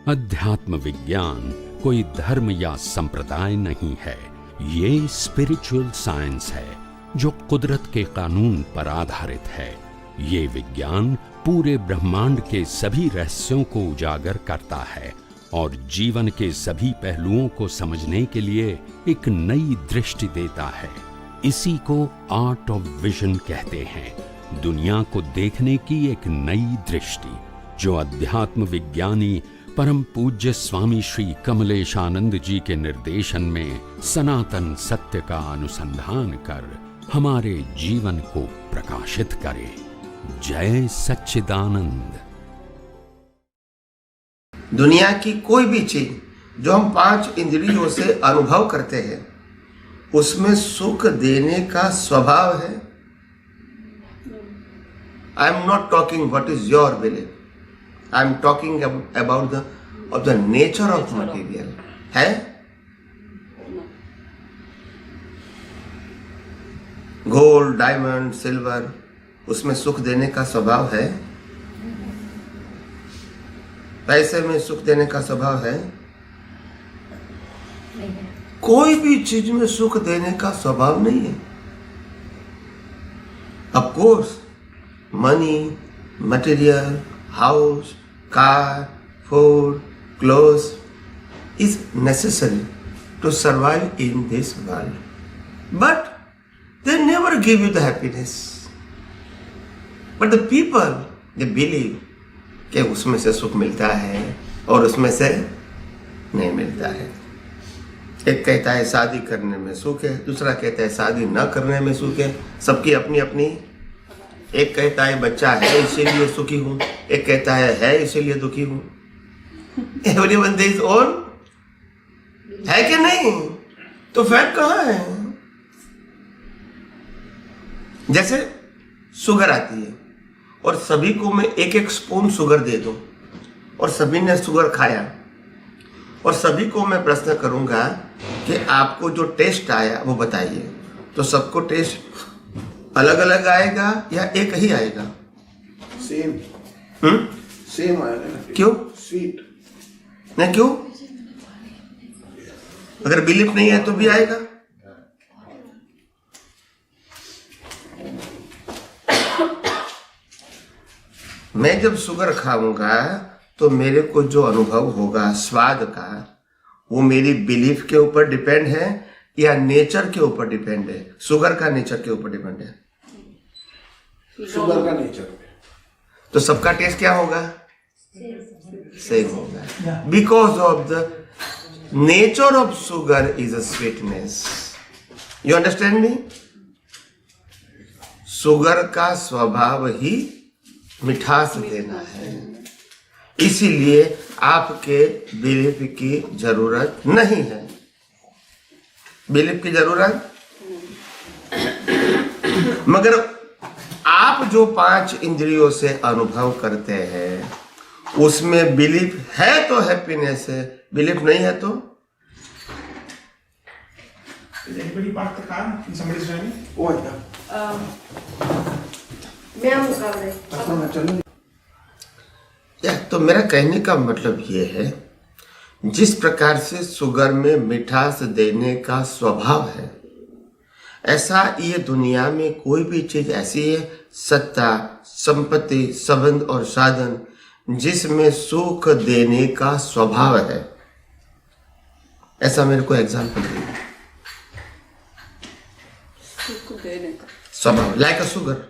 अध्यात्म विज्ञान कोई धर्म या संप्रदाय नहीं है, ये स्पिरिचुअल साइंस है जो कुदरत के कानून पर आधारित है। ये विज्ञान पूरे ब्रह्मांड के सभी रहस्यों को उजागर करता है और जीवन के सभी पहलुओं को समझने के लिए एक नई दृष्टि देता है। इसी को आर्ट ऑफ विजन कहते हैं, दुनिया को देखने की एक नई दृष्टि, जो अध्यात्म विज्ञानी परम पूज्य स्वामी श्री कमलेशानंद जी के निर्देशन में सनातन सत्य का अनुसंधान कर हमारे जीवन को प्रकाशित करे। जय सच्चिदानंद। दुनिया की कोई भी चीज जो हम 5 इंद्रियों से अनुभव करते हैं, उसमें सुख देने का स्वभाव है। आई am not talking what is your belief, I am talking about the nature of material. है गोल्ड, डायमंड, सिल्वर, उसमें सुख देने का स्वभाव है। पैसे में सुख देने का स्वभाव है। कोई भी चीज में सुख देने का स्वभाव नहीं है। Of course money, material, house, car, food, clothes is necessary to survive in this world. But they never give you the happiness. But the people, they believe कि उसमें से सुख मिलता है और उसमें से नहीं मिलता है। एक कहता है शादी करने में सुख है, दूसरा कहता है शादी न करने में सुख है। सबकी अपनी अपनी। एक कहता है बच्चा है इसीलिए सुखी हूं, एक कहता है इसीलिए दुखी हूं। एवरीवन देयर इज ओन, है कि नहीं? तो फैक्ट कहां है? जैसे शुगर आती है और सभी को मैं 1-1 स्पून शुगर दे दूं और सभी ने शुगर खाया और सभी को मैं प्रश्न करूंगा कि आपको जो टेस्ट आया वो बताइए, तो सबको टेस्ट अलग अलग आएगा या एक ही आएगा? सेम सेम आएगा। क्यों? स्वीट नहीं, क्यों? अगर बिलीफ नहीं है तो भी आएगा। मैं जब शुगर खाऊंगा तो मेरे को जो अनुभव होगा स्वाद का, वो मेरी बिलीफ के ऊपर डिपेंड है या नेचर के ऊपर डिपेंड है? शुगर का नेचर के ऊपर डिपेंड है। शुगर का नेचर। तो सबका टेस्ट क्या होगा? सेम होगा। Because of the nature of sugar is a sweetness. You understand me? Sugar का स्वभाव ही मिठास देना है, इसीलिए आपके बिलीफ की जरूरत नहीं है। बिलीफ की जरूरत, मगर आप जो 5 इंद्रियों से अनुभव करते हैं उसमें बिलीफ है तो हैप्पीनेस है, बिलीफ नहीं है तो? Anybody park the car in somebody's driving? Oh, या तो मेरा कहने का मतलब ये है, जिस प्रकार से शुगर में मिठास देने का स्वभाव है, ऐसा ये दुनिया में कोई भी चीज ऐसी है, सत्ता, संपत्ति, संबंध और साधन, जिसमें सुख देने का स्वभाव है। ऐसा मेरे को एग्जाम्पल दीजिए। सुख देने का स्वभाव, लाइक अ शुगर।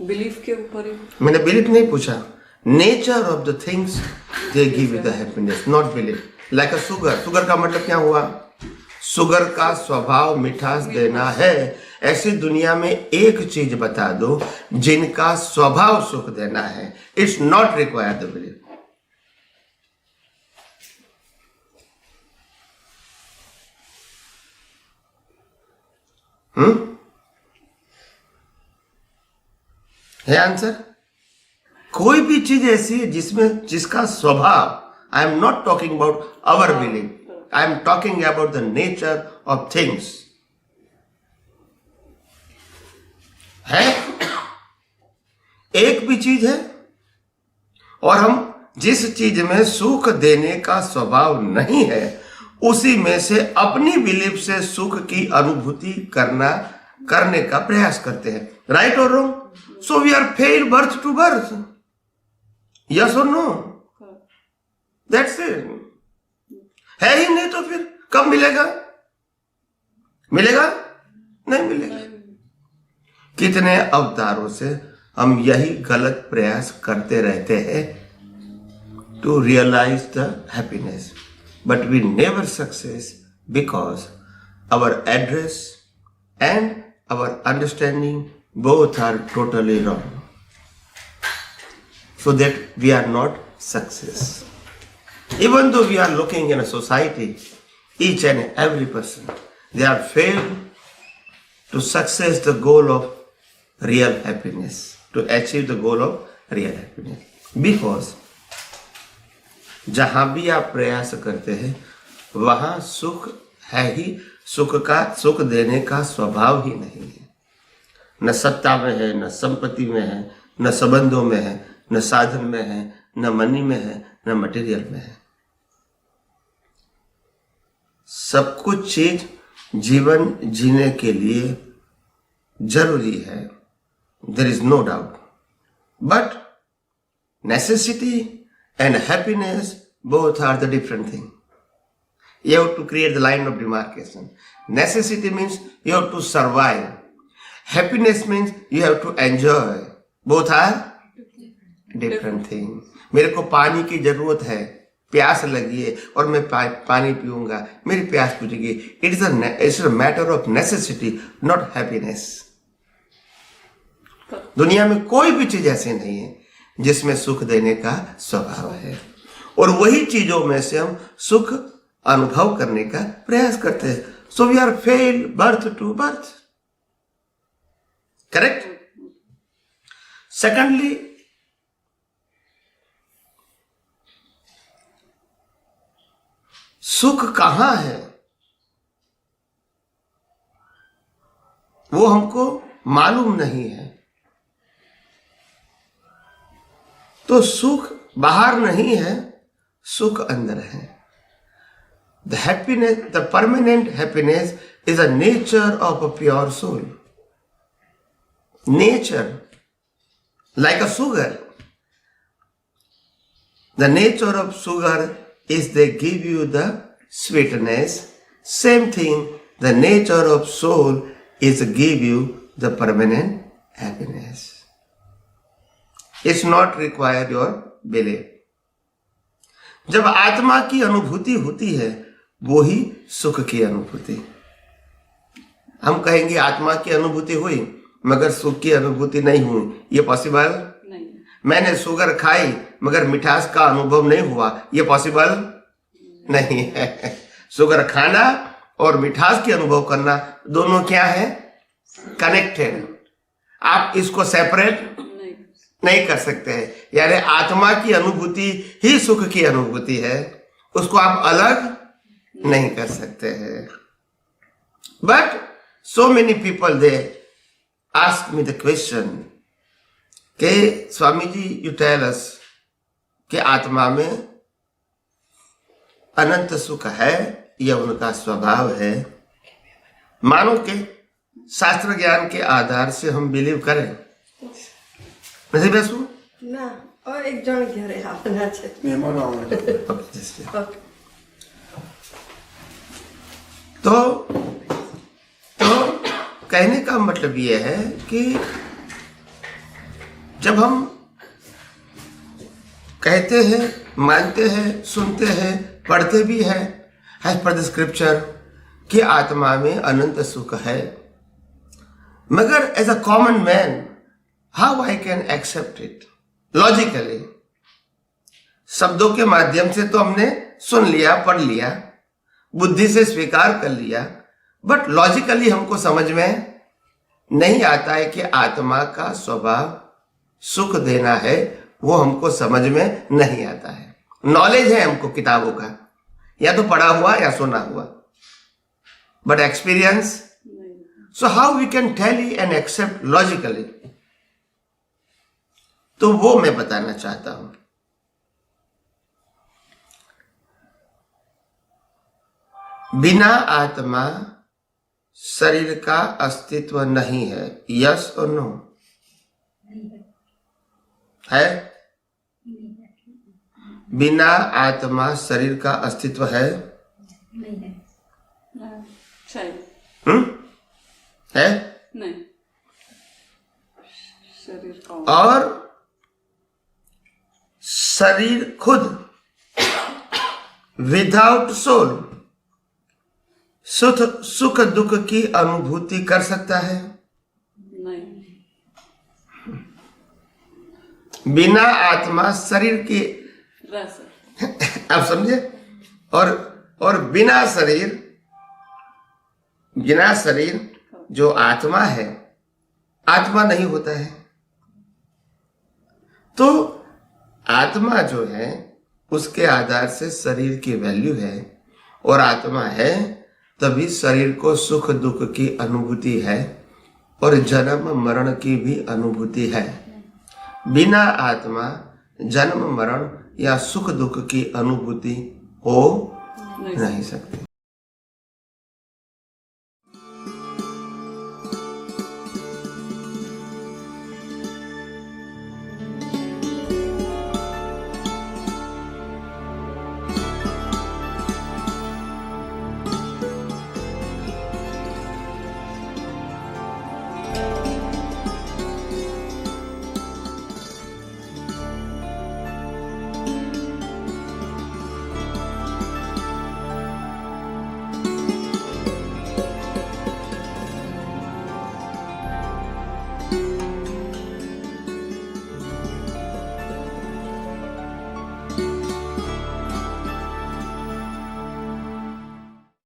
बिलीफ के ऊपर ही। मैंने बिलीफ नहीं पूछा, nature of the things they give you the happiness, not belief. Like a sugar, sugar का मतलब क्या हुआ? शुगर का स्वभाव मिठास देना है। ऐसी दुनिया में एक चीज बता दो जिनका स्वभाव सुख देना है। It's not required the belief. है आंसर? कोई भी चीज ऐसी है जिसका स्वभाव, I am not talking about our belief, I am talking about the nature of things. है एक भी चीज है और हम जिस चीज में सुख देने का स्वभाव नहीं है उसी में से अपनी बिलीफ से सुख की अनुभूति करने का प्रयास करते हैं. राइट और wrong? So we are fail birth to birth. Yes और नो? That's it. है ही नहीं तो फिर कब मिलेगा? मिलेगा? नहीं मिलेगा. कितने अवतारों से हम यही गलत प्रयास करते रहते हैं to realize the happiness, but we never success because our address and our understanding both are totally wrong, so that we are not success. Even though we are looking in a society, each and every person, they are failed to success the goal of real happiness, to achieve the goal of real happiness. Because जहां भी आप प्रयास करते हैं वहां सुख है ही, सुख देने का स्वभाव ही नहीं है. न सत्ता में है, न संपत्ति में है, न संबंधों में है, न साधन में है, न मनी में है, न मटेरियल में है. सब कुछ चीज जीवन जीने के लिए जरूरी है. There is no doubt. But necessity and happiness both are the different thing. You have to create the line of demarcation. Necessity means you have to survive. Happiness means you have to enjoy. Both are different thing. मेरे को पानी की जरूरत है, प्यास लगी है और मैं पानी पीऊंगा, मेरी प्यास बुझेगी. It's a matter of necessity, not happiness. दुनिया में कोई भी चीज ऐसी नहीं है जिसमें सुख देने का स्वभाव है, और वही चीजों में से हम सुख अनुभव करने का प्रयास करते हैं. So we are fail birth to birth. Correct? Secondly, सुख कहां है वो हमको मालूम नहीं है. तो सुख बाहर नहीं है, सुख अंदर है. The happiness, the permanent happiness is a nature of a pure soul. Nature, like a sugar. The nature of sugar is they give you the sweetness. Same thing, the nature of soul is to give you the permanent happiness. It's not required your belief. जब आत्मा की अनुभूति होती है वो ही सुख की अनुभूति. हम कहेंगे आत्मा की अनुभूति हुई मगर सुख की अनुभूति नहीं हुई, ये पॉसिबल नहीं. मैंने शुगर खाई मगर मिठास का अनुभव नहीं हुआ, ये पॉसिबल नहीं है. शुगर खाना और मिठास की अनुभव करना दोनों क्या है? कनेक्टेड. आप इसको सेपरेट नहीं कर सकते हैं. यानी आत्मा की अनुभूति ही सुख की अनुभूति है, उसको आप अलग नहीं कर सकते हैं. But so many people they ask me the question कि Swami ji you tell us कि आत्मा में अनंत सुख है, यह उनका स्वभाव है. मानो कि शास्त्र ज्ञान के आधार से हम बिलीव करें. નથી બેસવું ના એક જણ ઘરે આવવાના છે. મહેમાનો આવવાના. तो कहने का मतलब ये है कि जब हम कहते हैं, मानते हैं, सुनते हैं, पढ़ते भी हैं एज पर द स्क्रिप्चर कि आत्मा में अनंत सुख है, मगर as a common man how I can accept it? Logically, शब्दों के माध्यम से तो हमने सुन लिया, पढ़ लिया, बुद्धि से स्वीकार कर लिया, बट लॉजिकली हमको समझ में नहीं आता है कि आत्मा का स्वभाव सुख देना है. वो हमको समझ में नहीं आता है. नॉलेज है हमको किताबों का, या तो पढ़ा हुआ या सुना हुआ, but experience. So how we can tell and accept logically? तो वो मैं बताना चाहता हूं. बिना आत्मा शरीर का अस्तित्व नहीं है। यस और नो? है? बिना आत्मा शरीर का अस्तित्व है? शायद है? नहीं। शरीर का और शरीर खुद विदाउट सोल सुख दुख की अनुभूति कर सकता है? नहीं। बिना आत्मा शरीर के रह सकते। आप समझे? और बिना शरीर जो आत्मा है, आत्मा नहीं होता है। तो आत्मा जो है उसके आधार से शरीर की वैल्यू है, और आत्मा है तभी शरीर को सुख दुख की अनुभूति है और जन्म मरण की भी अनुभूति है। बिना आत्मा जन्म मरण या सुख दुख की अनुभूति हो नहीं सकती।